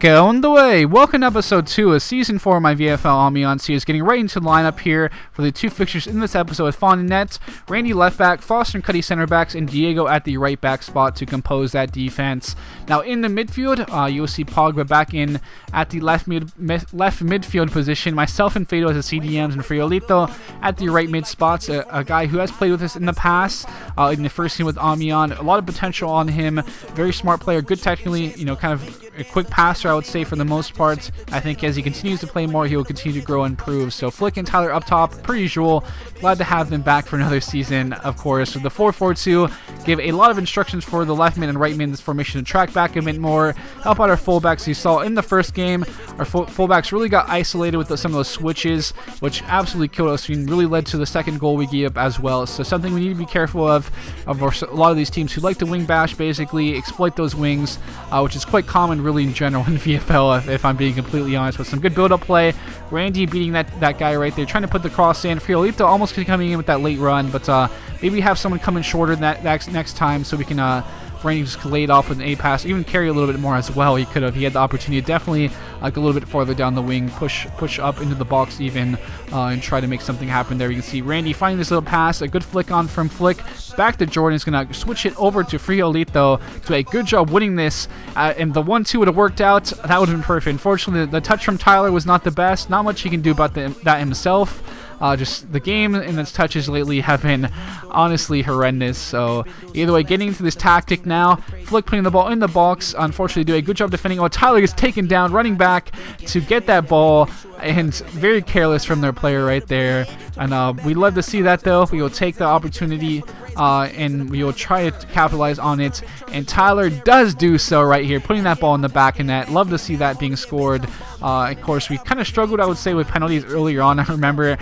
On the way, welcome to episode 2 of season 4 of my VFL Amiens series, getting right into the lineup here for the two fixtures in this episode with Fawn in net, Randy left back, Foster and Cuddy center backs, and Diego at the right back spot to compose that defense. Now in the midfield, you will see Pogba back in at the left midfield position, myself and Fado as the CDMs, and Friolito at the right mid spots, a guy who has played with us in the past, in the first team with Amiens. A lot of potential on him, very smart player, good technically, kind of a quick passer, I would say, for the most part. I think as he continues to play more, he will continue to grow and improve. So Flick and Tyler up top, per usual. Glad to have them back for another season, of course. With the 4-4-2, give a lot of instructions for the left mid and right mid in this formation to track back a bit more, help out our fullbacks. You saw in the first game, our fullbacks really got isolated with some of those switches, which absolutely killed us and really led to the second goal we gave up as well. So something we need to be careful of a lot of these teams who like to wing bash, basically exploit those wings, which is quite common really in general in VFL, if I'm being completely honest. With some good build-up play, Randy beating that guy right there, trying to put the cross in. Friolito almost coming in with that late run, but maybe have someone come in shorter than that next time so we can Randy just laid off with an A pass, even carry a little bit more as well. He had the opportunity to definitely go a little bit farther down the wing, push up into the box even, and try to make something happen there. You can see Randy finding this little pass, a good flick on from Flick, back to Jordan. Is going to switch it over to Friolito to a good job winning this, and the 1-2 would have worked out. That would have been perfect. Unfortunately, the touch from Tyler was not the best. Not much he can do about that himself. Just the game and its touches lately have been honestly horrendous. So either way, getting into this tactic now. Flick putting the ball in the box. Unfortunately, do a good job defending. Oh, Tyler gets taken down, running back to get that ball, and very careless from their player right there. And we love to see that though. We will take the opportunity and we will try to capitalize on it. And Tyler does do so right here, putting that ball in the back of net. Love to see that being scored. Of course, we kind of struggled, I would say, with penalties earlier on. I remember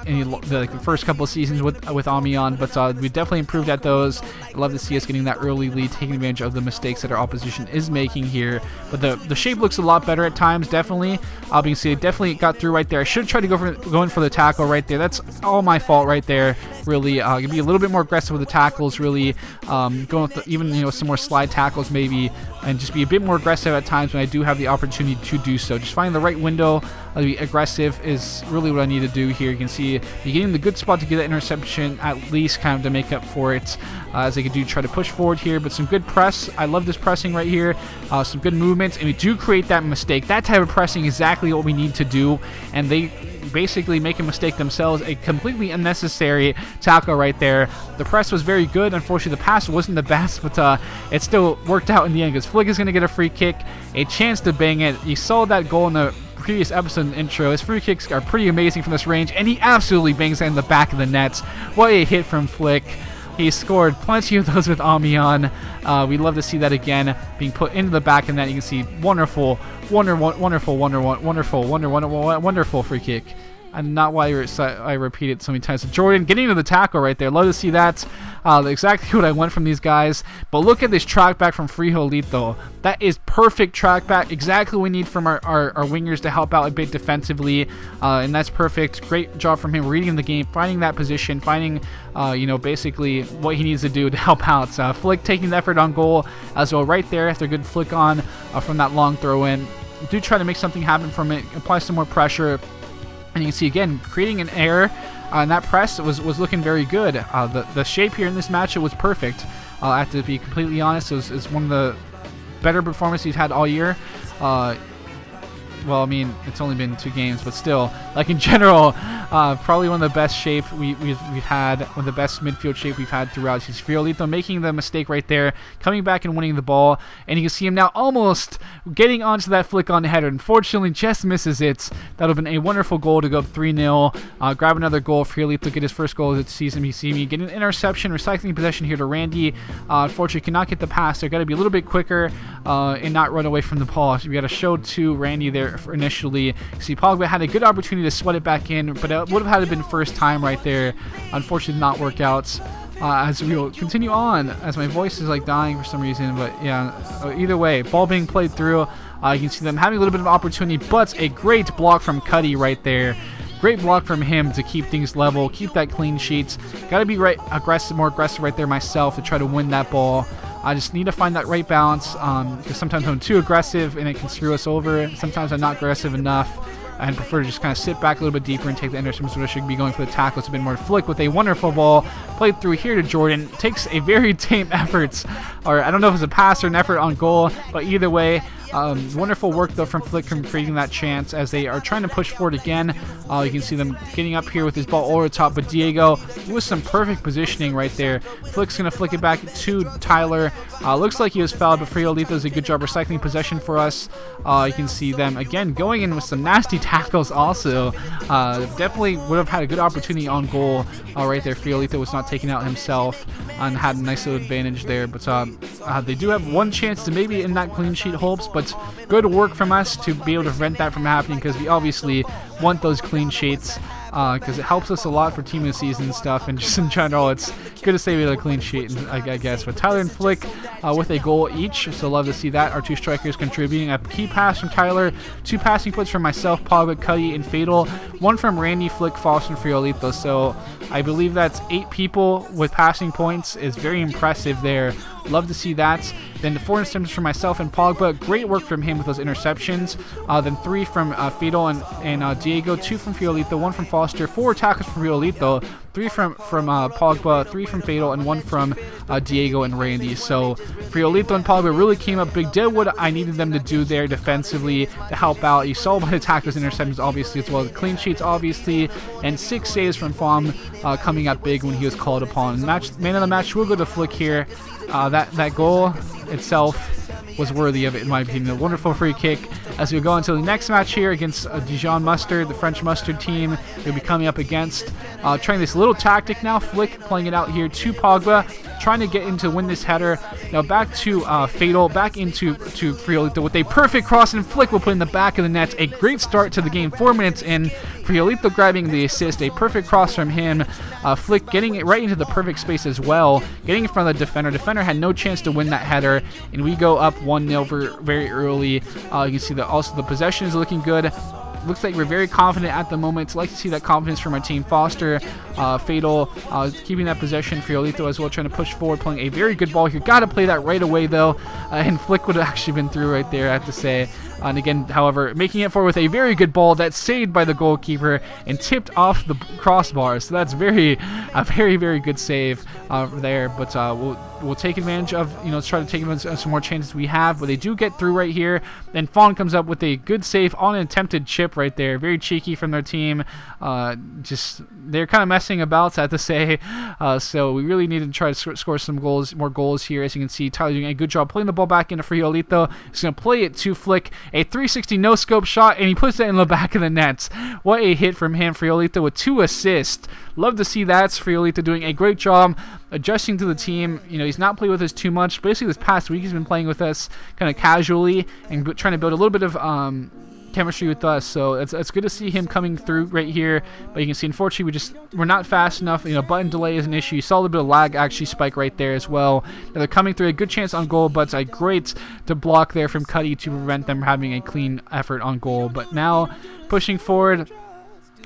in the first couple of seasons with Amiens, but we definitely improved at those. I'd love to see us getting that early lead, taking advantage of the mistakes that our opposition is making here. But the shape looks a lot better at times, definitely. Obviously, it definitely got through right there. I should have tried to go in for the tackle right there. That's all my fault right there, really. Gonna be a little bit more aggressive with the tackles, really. Going with even some more slide tackles maybe, and just be a bit more aggressive at times when I do have the opportunity to do so. Just finding the right window to be aggressive is really what I need to do here. You can see you're getting the good spot to get that interception, at least kind of to make up for it, as they could try to push forward here. But some good press. I love this pressing right here. Some good movements, and we do create that mistake. That type of pressing is exactly what we need to do, and they basically make a mistake themselves. A completely unnecessary tackle right there. The press was very good. Unfortunately, the pass wasn't the best, but it still worked out in the end because Flick is going to get a free kick, a chance to bang it. You saw that goal in the previous episode in the intro. His free kicks are pretty amazing from this range, and he absolutely bangs it in the back of the net. What a hit from Flick. He scored plenty of those with Amiens. We'd love to see that again, being put into the back of that. You can see wonderful free kick. And not why I repeat it so many times. So Jordan getting into the tackle right there. Love to see that. Exactly what I want from these guys. But look at this track back from Friolito. That is perfect track back. Exactly what we need from our wingers to help out a bit defensively. And that's perfect. Great job from him reading the game, finding that position, finding basically what he needs to do to help out. Flick taking the effort on goal as well right there after a good flick on from that long throw in. Do try to make something happen from it. Apply some more pressure. And you can see again creating an error, and that press was looking very good. The shape here in this match was perfect. I have to be completely honest. It was one of the better performances we've had all year. Well, I mean, it's only been 2 games, but still, like in general, probably one of the best shape we've had, one of the best midfield shape we've had throughout. He's Friolito making the mistake right there, coming back and winning the ball, and you can see him now almost getting onto that flick on header. Unfortunately, just misses it. That would have been a wonderful goal to go up 3-0. Grab another goal. Friolito get his first goal of the season. You see me getting an interception, recycling possession here to Randy. Unfortunately, cannot get the pass. They've got to be a little bit quicker and not run away from the ball. So we got to show to Randy there initially. See, Pogba had a good opportunity to sweat it back in, but it would have had to been first time right there. Unfortunately, did not work out. As we will continue on, as my voice is like dying for some reason, but yeah, either way, ball being played through. You can see them having a little bit of opportunity, but a great block from Cuddy right there. Great block from him to keep things level, keep that clean sheet. Got to be more aggressive right there myself to try to win that ball. I just need to find that right balance, because sometimes I'm too aggressive and it can screw us over. Sometimes I'm not aggressive enough and prefer to just kind of sit back a little bit deeper and take the interception, so I should be going for the tackles a bit more. Flick with a wonderful ball played through here to Jordan. Takes a very tame effort, or I don't know if it's a pass or an effort on goal, but either way, wonderful work though from Flick from creating that chance as they are trying to push forward again. You can see them getting up here with his ball over the top, but Diego with some perfect positioning right there. Flick's going to flick it back to Tyler. Looks like he was fouled, but Friolito does a good job recycling possession for us. You can see them again going in with some nasty tackles also. Definitely would have had a good opportunity on goal right there. Friolito was not taking out himself and had a nice little advantage there, but they do have one chance to maybe in that clean sheet hopes, but good work from us to be able to prevent that from happening, because we obviously want those clean sheets, because it helps us a lot for team of the season and stuff, and just in general it's good to say we had a clean sheet, I guess. But Tyler and Flick with a goal each, so love to see that. Our two strikers contributing. A key pass from Tyler, 2 passing plays from myself, Pogba, Cuddy, and Fatal, 1 from Randy, Flick, Foster, and Friolito. So I believe that's 8 people with passing points. Is very impressive there. Love to see that. Then 4 interceptions from myself and Pogba. Great work from him with those interceptions. Then 3 from Fatal and Diego, 2 from Friolito, 1 from Foster, 4 tackles from Friolito, 3 from Pogba, 3 from Fatal, and 1 from Diego and Randy. So Friolito and Pogba really came up big, did what I needed them to do there defensively to help out. You saw by the tackles, interceptions obviously, as well as clean sheets obviously, and 6 saves from Fom coming up big when he was called upon. Man of the match will go to Flick here. That goal itself was worthy of it in my opinion. A wonderful free kick. As we go into the next match here against Dijon Mustard, the French Mustard team we'll be coming up against. Trying this little tactic now. Flick playing it out here to Pogba, trying to get into win this header. Now back to Fatal, back into Friolito with a perfect cross, and Flick will put in the back of the net. A great start to the game. 4 minutes in, Friolito grabbing the assist. A perfect cross from him. Flick getting it right into the perfect space as well, getting in front of the defender. Defender had no chance to win that header, and we go up 1-0 very early. You can see that also the possession is looking good. Looks like we're very confident at the moment. Like to see that confidence from our team. Foster, Fatal, keeping that possession. Friolito as well, trying to push forward, playing a very good ball here. Got to play that right away though, and Flick would have actually been through right there, I have to say. And again, however, making it forward with a very good ball that's saved by the goalkeeper and tipped off the crossbar. So that's a very good save there. But we'll take advantage of, let's try to take advantage of some more chances we have. But they do get through right here. Then Fawn comes up with a good save on an attempted chip right there. Very cheeky from their team. They're kind of messing about, I have to say. So we really need to try to score some more goals here. As you can see, Tyler doing a good job playing the ball back into Friolito. He's going to play it to Flick. A 360 no-scope shot, and he puts it in the back of the net. What a hit from him. Friolito with 2 assists. Love to see that. Friolito doing a great job adjusting to the team. He's not played with us too much. Basically, this past week, he's been playing with us kind of casually and trying to build a little bit of chemistry with us, so it's good to see him coming through right here. But you can see, unfortunately, we're not fast enough. Button delay is an issue. You saw a little bit of lag actually spike right there as well. Now they're coming through. A good chance on goal, but a great to block there from Cuddy to prevent them having a clean effort on goal. But now pushing forward.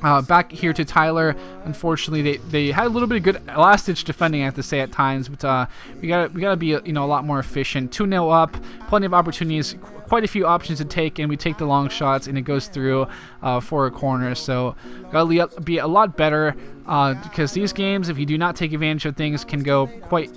Back here to Tyler. Unfortunately, they had a little bit of good last-ditch defending, I have to say, at times, but we gotta be a lot more efficient. 2-0 up, plenty of opportunities, quite a few options to take, and we take the long shots, and it goes through for a corner. So gotta be a lot better, because these games, if you do not take advantage of things, can go quite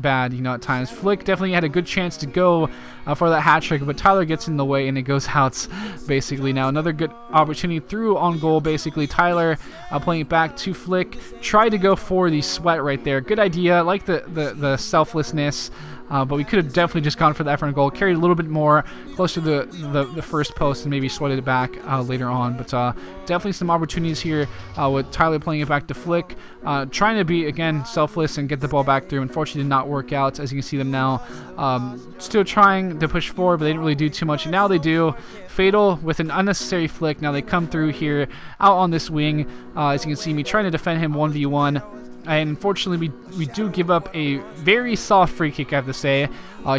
bad, at times. Flick definitely had a good chance to go for that hat trick, but Tyler gets in the way and it goes out, basically. Now another good opportunity through on goal, basically. Tyler playing it back to Flick. Tried to go for the sweat right there. Good idea. Like the selflessness. But we could have definitely just gone for the effort on goal. Carried a little bit more close to the first post and maybe sweated it back later on. But definitely some opportunities here with Tyler playing it back to Flick. Trying to be, again, selfless and get the ball back through. Unfortunately, did not work out. As you can see them now. Still trying to push forward, but they didn't really do too much. And now they do. Fatal with an unnecessary flick. Now they come through here out on this wing. As you can see me trying to defend him 1v1. And unfortunately, we do give up a very soft free kick, I have to say,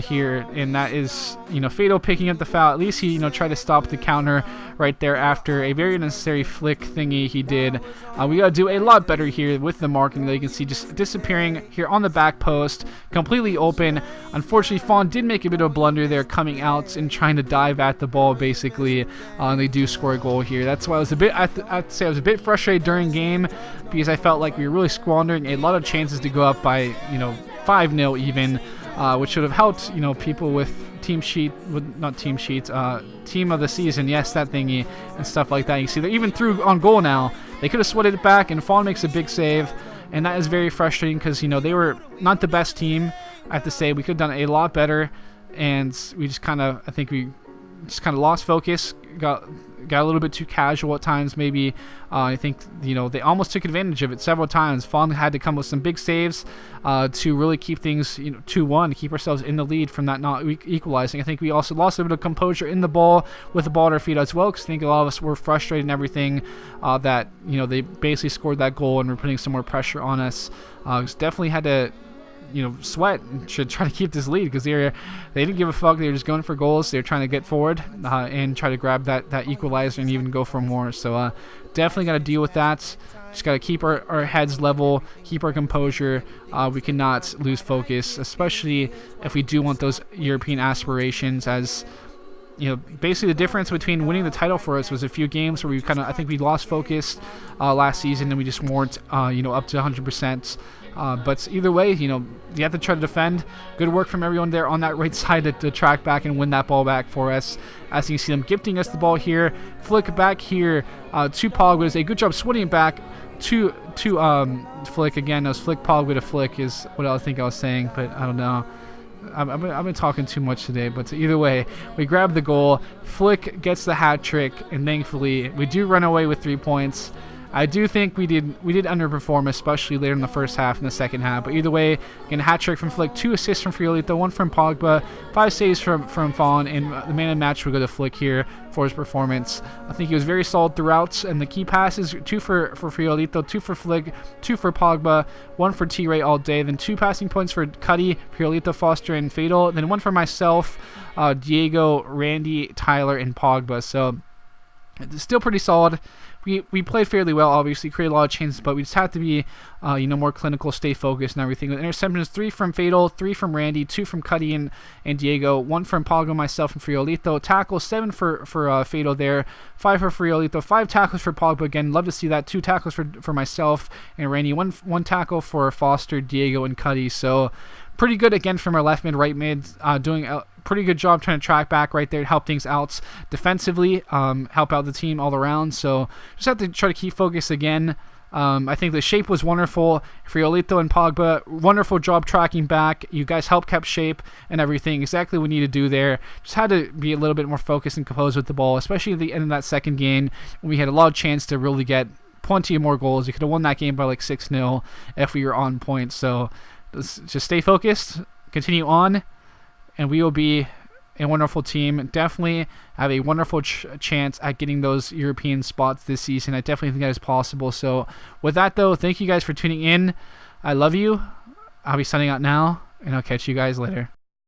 here. And that is, Fatal picking up the foul. At least he, tried to stop the counter right there after a very unnecessary flick thingy he did. We got to do a lot better here with the marking that you can see just disappearing here on the back post, completely open. Unfortunately, Fawn did make a bit of a blunder there coming out and trying to dive at the ball, basically. And they do score a goal here. That's why I was a bit, I have to say, I was a bit frustrated during game because I felt like we were really squandering a lot of chances to go up by, 5-0 even, which would have helped, people with team of the season, yes, that thingy, and stuff like that. You see, they're even through on goal now. They could have sweated it back, and Fawn makes a big save, and that is very frustrating because, they were not the best team, I have to say. We could have done a lot better, and we just kind of, I think we just kind of lost focus, got a little bit too casual at times, maybe. I think, they almost took advantage of it several times. Fawn had to come with some big saves to really keep things, 2-1, to keep ourselves in the lead from that not equalizing. I think we also lost a bit of composure in the ball with the ball at our feet as well, because I think a lot of us were frustrated and everything that, they basically scored that goal and were putting some more pressure on us. Definitely had to sweat and should try to keep this lead because they didn't give a fuck. They were just going for goals. They were trying to get forward and try to grab that equalizer and even go for more. So definitely got to deal with that. Just got to keep our heads level, keep our composure. We cannot lose focus, especially if we do want those European aspirations. As basically the difference between winning the title for us was a few games where I think we lost focus last season and we just weren't up to 100%. But either way, you have to try to defend. Good work from everyone there on that right side to track back and win that ball back for us. As you see them gifting us the ball here. Flick back here to Pogba. A good job swinging it back to Flick again. That was Flick Pogba to Flick is what I think I was saying, but I don't know. I've been talking too much today, but either way, we grab the goal. Flick gets the hat trick, and thankfully, we do run away with 3 points. I do think we did underperform, especially later in the first half and the second half. But either way, again, hat trick from Flick, 2 assists from Friolito, 1 from Pogba, 5 saves from Fawn, and the man of the match will go to Flick here for his performance. I think he was very solid throughout, and the key passes, 2 for Friolito, 2 for Flick, 2 for Pogba, 1 for T-Ray all day, then 2 passing points for Cuddy, Friolito, Foster, and Fatal, then 1 for myself, Diego, Randy, Tyler, and Pogba. So it's still pretty solid. We played fairly well, obviously, created a lot of chances, but we just have to be, more clinical, stay focused and everything. The interceptions, 3 from Fatal, 3 from Randy, 2 from Cuddy and Diego, 1 from Pogba, myself, and Friolito. Tackles, 7 for Fatal there, 5 for Friolito, 5 tackles for Pogba again. Love to see that. 2 tackles for myself and Randy, 1 tackle for Foster, Diego, and Cuddy. So pretty good again from our left mid, right mid, doing a pretty good job trying to track back right there, help things out defensively, help out the team all around. So just have to try to keep focus again. I think the shape was wonderful. Friolito and Pogba, wonderful job tracking back. You guys helped kept shape and everything. Exactly what we need to do there. Just had to be a little bit more focused and composed with the ball, especially at the end of that second game when we had a lot of chance to really get plenty of more goals. We could have won that game by like 6-0 if we were on point. So just stay focused, continue on, and we will be a wonderful team. Definitely have a wonderful chance at getting those European spots this season. I definitely think that is possible. So with that, though, thank you guys for tuning in. I love you. I'll be signing out now, and I'll catch you guys later.